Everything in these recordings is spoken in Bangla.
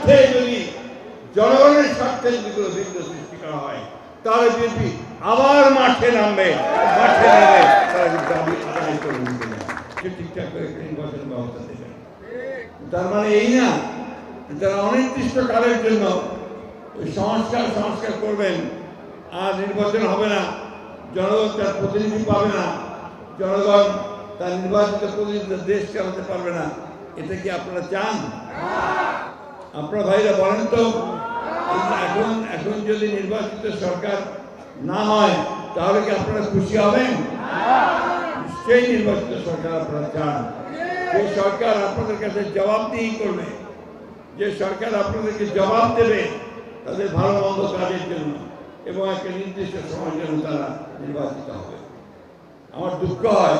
স্বার্থে যদি জনগণের স্বার্থে যদি কোনো বিঘ্ন সৃষ্টি করা হয় তাহলে বিএনপি আবার মাঠে নামবে, মাঠে নেমে তারা কিন্তু আমি আদায় করে নিতে না, সে ঠিকঠাক করে নির্বাচন ব্যবস্থা দেবে। তার মানে এই না যারা অনির্দিষ্ট কালের জন্য ওই সংস্কার করবেন আর নির্বাচন হবে না, জনগণ তার প্রতিনিধি পাবে না, জনগণ তার নির্বাচিত প্রতিনিধিদের দেশ চালাতে পারবে না, এটা কি আপনারা চান? আপনারা ভাইরা বলেন তো, এখন যদি নির্বাচিত সরকার না হয় তাহলে কি আপনারা খুশি হবেন? সেই নির্বাচিত সরকার আপনারা চান, যে সরকার আপনাদের কাছে জবাবদিহি করবে, যে সরকার আপনাদেরকে জবাব দেবে তাদের ভালো মন্দ কাজের জন্য এবং একটা নির্দিষ্ট সময়ের জন্য তারা নির্বাচিত হবে। আমার দুঃখ হয়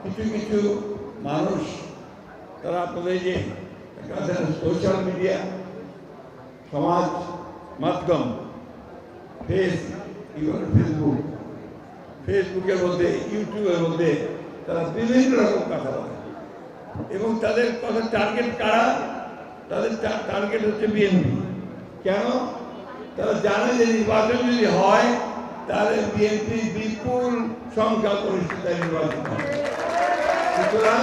কিছু কিছু মানুষ তারা আপনাদের যে সোশ্যাল মিডিয়া, সমাজ মাধ্যম, ফেসবুকের মধ্যে, ইউটিউবের মধ্যে তারা বিভিন্ন রকম কথা বলে এবং তাদের কথা টার্গেট কারা? তাদের টার্গেট হচ্ছে বিএনপি। কেন? তারা জানে যে নির্বাচন যদি হয় তাহলে বিএনপি বিপুল সংখ্যা পরিস্থিতি নির্বাচন হবে। সুতরাং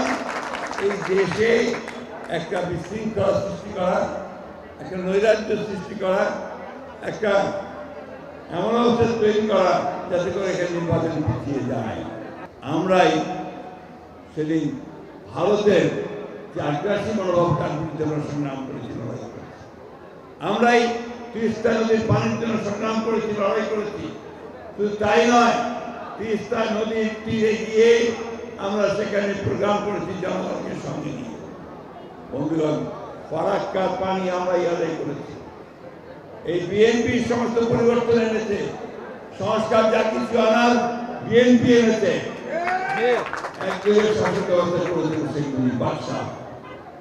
এই দেশে একটা বিশৃঙ্খলা সৃষ্টি করা, একটা নৈরাজ্য সৃষ্টি করা, একটা এমন অবস্থা তৈরি করা যাতে করে এখানে নির্বাচন পিছিয়ে যায়। আমরাই সেদিন ভারতের যে আগ্রাসী মনোভাব তার বিরুদ্ধে আমরা সংগ্রাম করেছি, লড়াই করেছি। আমরাই তিস্তা নদীর পানির জন্য সংগ্রাম করেছি, লড়াই করেছি। শুধু তাই নয়, তিস্তা নদীর তীরে গিয়ে আমরা সেখানে প্রোগ্রাম করেছি জনগণকে সঙ্গে নিয়ে। বন্ধুগণ, ফারাক্কার পানি আমরাই আদায় করেছি। এই বিএনপি সমস্ত পরিবর্তন এনেছে, সংস্কার যা কিছু আনার বিএনপি এনেছে। একদিকে শাসক ব্যবস্থা করেছেন শেখ মুজিব বাদশাহ,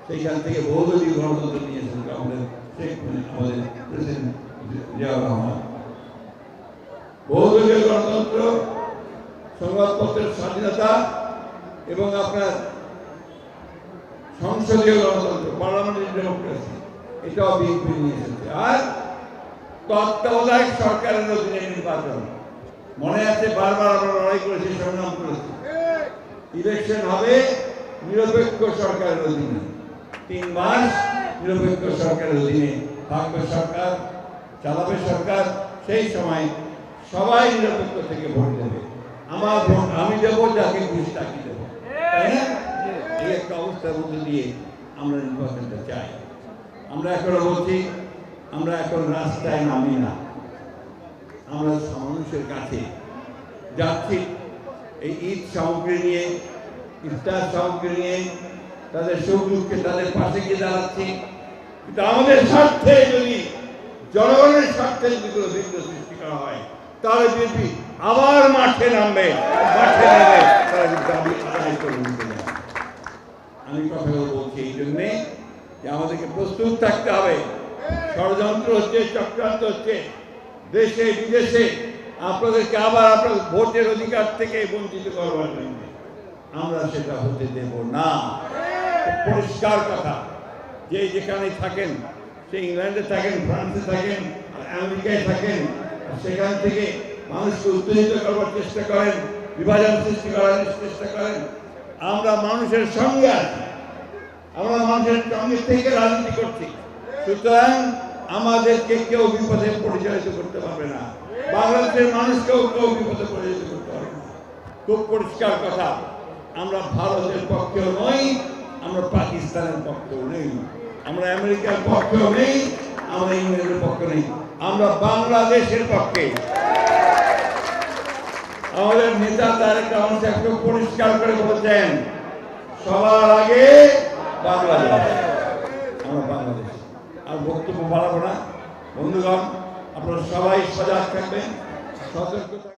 সেইখান থেকে বহুদলীয় গণতন্ত্র নিয়েছেন আমাদের আমাদের প্রেসিডেন্ট জিয়াউর রহমান। বহুদলীয় গণতন্ত্র, সংবাদপত্রের স্বাধীনতা এবং আপনার সংসদীয় গণতন্ত্র, পার্লামেন্টারি ডেমোক্রেসি, এটাও বিএনপি নিয়ে এসেছে। আর তত্ত্বাবধায়ক সরকারের অধীনে নির্বাচন, মনে আছে বারবার আমরা লড়াই করেছি, সংগ্রাম করেছি। ইলেকশন হবে নিরপেক্ষ সরকারের অধীনে, 3 মাস নিরপেক্ষ সরকারের অধীনে থাকবে সরকার, চালাবে সরকার। সেই সময় সবাই নিরপেক্ষ থেকে ভোট দেবে। আমার ভোট আমি দেবো, যাকে খুশি তাকে দেবো, তাই না? এই একটা অবস্থার মধ্যে দিয়ে আমরা নির্বাচনটা চাই। আমরা এখনো বলছি, আমরা এখন রাস্তায় নামি না, আমরা মানুষের কাছে যাচ্ছি এই ঈদ সামগ্রী নিয়ে, ইফতার সামগ্রী নিয়ে, তাদের সুখ দুঃখে তাদের পাশে গিয়ে দাঁড়াচ্ছি। কিন্তু আমাদের স্বার্থে যদি জনগণের স্বার্থে যদি কোনো বিঘ্ন সৃষ্টি করা হয় তাহলে বিএনপি আবার মাঠে নামবে, মাঠে নেমে তারা কিন্তু আমি আদায় করে নিতে না। আমি কথাগুলো বলছি এই জন্যে যে আমাদেরকে প্রস্তুত থাকতে হবে। ষড়যন্ত্র হচ্ছে, চক্রান্ত হচ্ছে দেশে বিদেশে, আপনাদেরকে আবার আপনাদের ভোটের অধিকার থেকে বঞ্চিত করবার জন্য। আমরা সেটা হতে দেব না। পরিষ্কার কথা, যে যেখানে থাকেন, সে ইংল্যান্ডে থাকেন, ফ্রান্সে থাকেন, আমেরিকায় থাকেন, সেখান থেকে মানুষকে উত্তেজিত করবার চেষ্টা করেন, বিভাজন সৃষ্টি করার চেষ্টা করেন। আমরা মানুষের সঙ্গে আছি, আমরা মানুষের সঙ্গে থেকে রাজনীতি করছি। সুতরাং আমাদেরকে কেউ বিপদে পরিচালিত করতে পারবে না, বাংলাদেশের মানুষকেও কেউ বিপদে পরিচালিত করতে পারবে না। খুব পরিষ্কার কথা, আমরা ভারতের পক্ষেও নই, আমরা পাকিস্তানের পক্ষেও নেই, আমরা আমেরিকার পক্ষেও নেই, আমরা ইংল্যান্ডের পক্ষে নেই, আমরা বাংলাদেশের পক্ষে। আমাদের নেতা তারেক রহমান সাহেব পরিষ্কার করে বলেছেন, সবার আগে বাংলাদেশ, আমরা বাংলাদেশ। আর বক্তব্য বাড়াবো না। বন্ধুগণ, আপনারা সবাই সজাগ থাকবেন, সতর্ক থাকবেন।